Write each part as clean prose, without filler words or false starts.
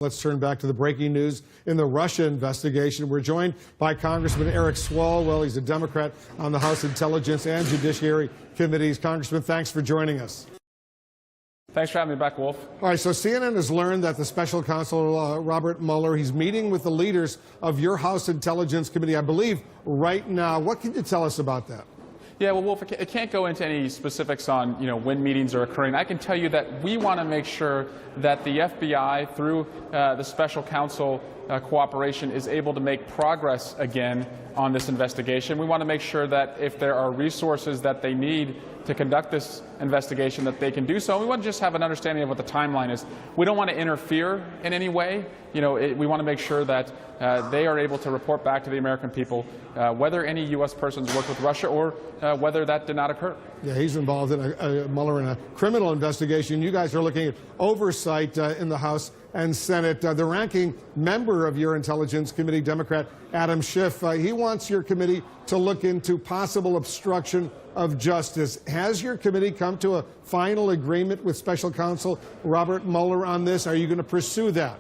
Let's turn back to the breaking news in the Russia investigation. We're joined by Congressman Eric Swalwell. He's a Democrat on the House Intelligence and Judiciary Committees. Congressman, thanks for joining us. Thanks for having me back, Wolf. All right, so CNN has learned that the special counsel, Robert Mueller, he's meeting with the leaders of your House Intelligence Committee, I believe, right now. What can you tell us about that? Yeah, well, Wolf, I can't go into any specifics on, when meetings are occurring. I can tell you that we want to make sure that the FBI, through the special counsel cooperation, is able to make progress again on this investigation. We want to make sure that if there are resources that they need to conduct this investigation, that they can do so. And we want to just have an understanding of what the timeline is. We don't want to interfere in any way. We want to make sure that they are able to report back to the American people whether any U.S. persons worked with Russia or whether that did not occur. Yeah, he's involved in Mueller in a criminal investigation. You guys are looking at oversight in the House and Senate. The ranking member of your Intelligence Committee, Democrat Adam Schiff, he wants your committee to look into possible obstruction of justice. Has your committee come to a final agreement with Special Counsel Robert Mueller on this? Are you going to pursue that?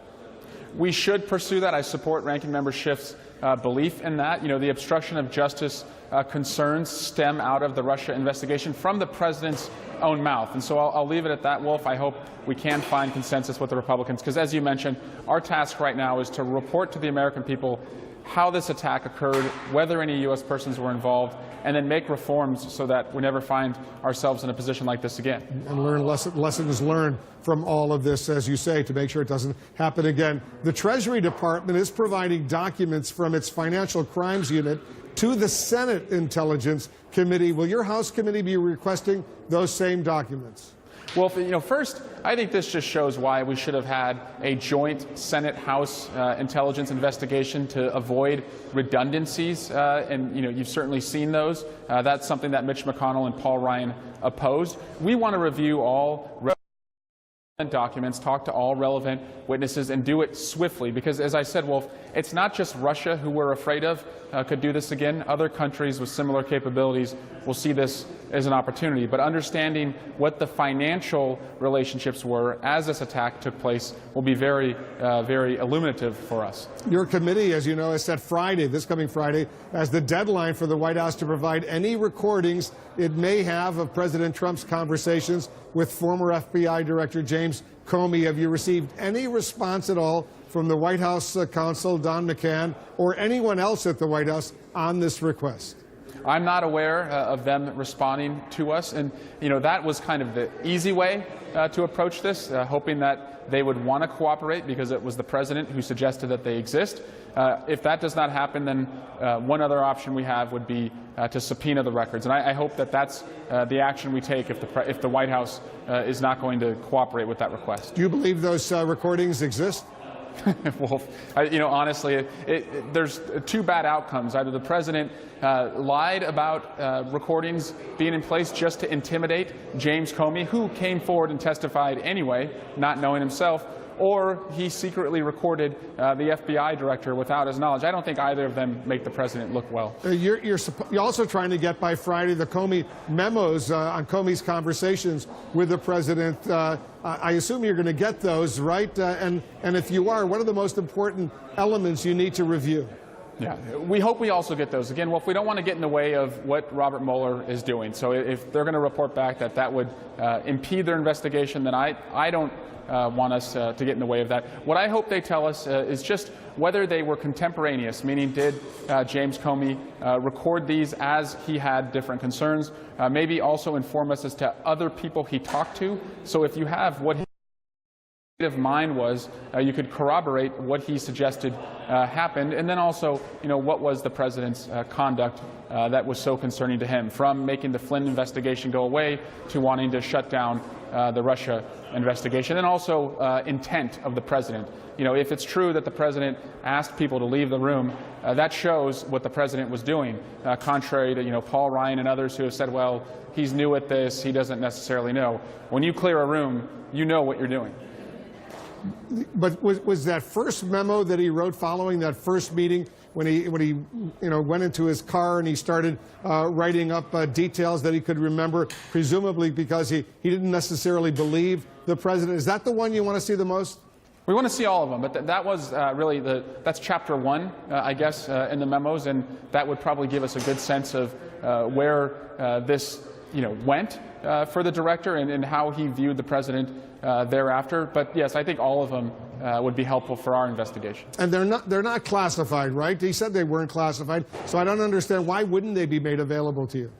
We should pursue that. I support Ranking Member Schiff's belief in that. The obstruction of justice concerns stem out of the Russia investigation from the president's own mouth. And so I'll leave it at that, Wolf. I hope we can find consensus with the Republicans, because as you mentioned, our task right now is to report to the American people how this attack occurred, whether any U.S. persons were involved, and then make reforms so that we never find ourselves in a position like this again. And learn lessons learned from all of this, as you say, to make sure it doesn't happen again. The Treasury Department is providing documents from its Financial Crimes Unit to the Senate Intelligence Committee. Will your House committee be requesting those same documents? Well, first, I think this just shows why we should have had a joint Senate-House intelligence investigation to avoid redundancies, and you've certainly seen those. That's something that Mitch McConnell and Paul Ryan opposed. We want to review all relevant documents, talk to all relevant witnesses, and do it swiftly, because, as I said, Wolf, it's not just Russia who we're afraid of could do this again. Other countries with similar capabilities will see this as an opportunity. But understanding what the financial relationships were as this attack took place will be very, very illuminative for us. Your committee, as you know, has set Friday, this coming Friday, as the deadline for the White House to provide any recordings it may have of President Trump's conversations with former FBI Director James Comey. Have you received any response at all from the White House counsel, Don McCann, or anyone else at the White House on this request? I'm not aware of them responding to us, and that was kind of the easy way to approach this, hoping that they would want to cooperate because it was the president who suggested that they exist. If that does not happen, then one other option we have would be to subpoena the records, and I hope that that's the action we take if the White House is not going to cooperate with that request. Do you believe those recordings exist? Well, honestly, there's two bad outcomes. Either the president lied about recordings being in place just to intimidate James Comey, who came forward and testified anyway, not knowing himself, or he secretly recorded the FBI director without his knowledge. I don't think either of them make the president look well. You're also trying to get by Friday the Comey memos on Comey's conversations with the president. I assume you're going to get those, right? And if you are, what are the most important elements you need to review? Yeah, we hope we also get those. Again, well, if we don't want to get in the way of what Robert Mueller is doing, so if they're going to report back that would impede their investigation, then I don't want us to get in the way of that. What I hope they tell us is just whether they were contemporaneous, meaning did James Comey record these as he had different concerns, maybe also inform us as to other people he talked to. So if you have what his state of mind was, you could corroborate what he suggested happened, and then also, what was the president's conduct that was so concerning to him, from making the Flynn investigation go away to wanting to shut down the Russia investigation, and also intent of the president. If it's true that the president asked people to leave the room, that shows what the president was doing, contrary to Paul Ryan and others who have said, well, he's new at this, he doesn't necessarily know. When you clear a room, you know what you're doing. But was that first memo that he wrote following that first meeting, when he went into his car and he started writing up details that he could remember, presumably because he didn't necessarily believe the president, is that the one you want to see the most? We want to see all of them, but that was really that's chapter one, I guess, in the memos, and that would probably give us a good sense of where this went for the director and how he viewed the president thereafter. But yes, I think all of them would be helpful for our investigation. And they're not classified, right? He said they weren't classified, so I don't understand why wouldn't they be made available to you?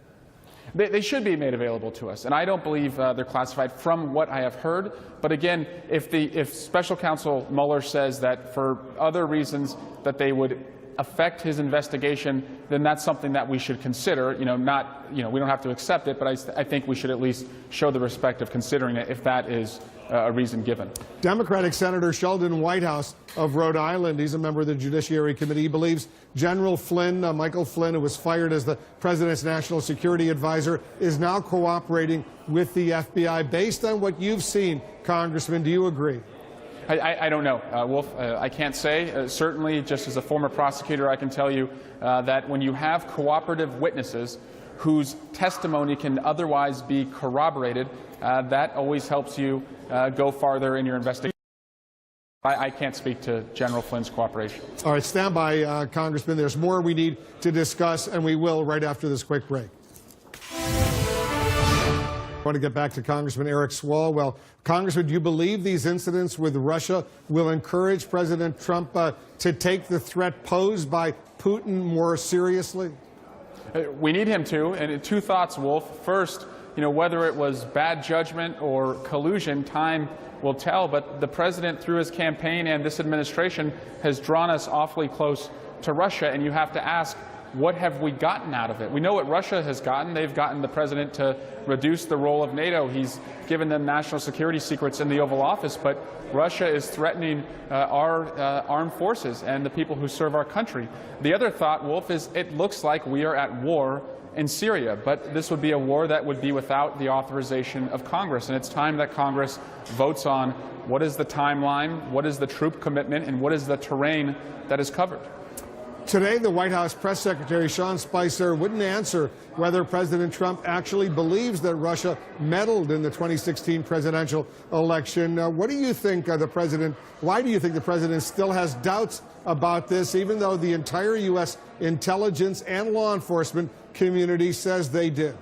They should be made available to us, and I don't believe they're classified from what I have heard. But again, if Special Counsel Mueller says that for other reasons that they would affect his investigation, then that's something that we should consider. We don't have to accept it, but I think we should at least show the respect of considering it if that is a reason given. Democratic Senator Sheldon Whitehouse of Rhode Island, he's a member of the Judiciary Committee. He believes General Flynn, Michael Flynn, who was fired as the president's national security advisor, is now cooperating with the FBI. Based on what you've seen, Congressman, do you agree? I don't know, Wolf. I can't say. Certainly, just as a former prosecutor, I can tell you that when you have cooperative witnesses whose testimony can otherwise be corroborated, that always helps you go farther in your investigation. I can't speak to General Flynn's cooperation. All right, stand by, Congressman. There's more we need to discuss, and we will right after this quick break. I want to get back to Congressman Eric Swalwell. Congressman, do you believe these incidents with Russia will encourage President Trump to take the threat posed by Putin more seriously? We need him to, and two thoughts, Wolf. First, whether it was bad judgment or collusion, time will tell, but the president, through his campaign and this administration, has drawn us awfully close to Russia, and you have to ask, what have we gotten out of it? We know what Russia has gotten. They've gotten the president to reduce the role of NATO. He's given them national security secrets in the Oval Office, but Russia is threatening our armed forces and the people who serve our country. The other thought, Wolf, is it looks like we are at war in Syria, but this would be a war that would be without the authorization of Congress, and it's time that Congress votes on what is the timeline, what is the troop commitment, and what is the terrain that is covered. Today, the White House press secretary, Sean Spicer, wouldn't answer whether President Trump actually believes that Russia meddled in the 2016 presidential election. What do you think why do you think the president still has doubts about this, even though the entire U.S. intelligence and law enforcement community says they did?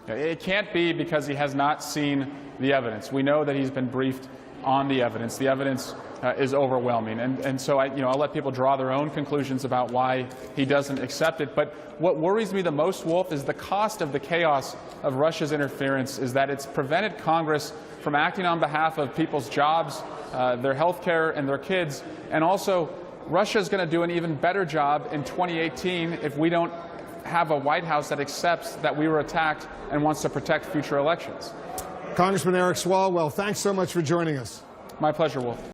It can't be because he has not seen the evidence. We know that he's been briefed on the evidence. The evidence is overwhelming. And so I'll let people draw their own conclusions about why he doesn't accept it. But what worries me the most, Wolf, is the cost of the chaos of Russia's interference is that it's prevented Congress from acting on behalf of people's jobs, their health care, and their kids. And also, Russia is going to do an even better job in 2018 if we don't have a White House that accepts that we were attacked and wants to protect future elections. Congressman Eric Swalwell, thanks so much for joining us. My pleasure, Wolf.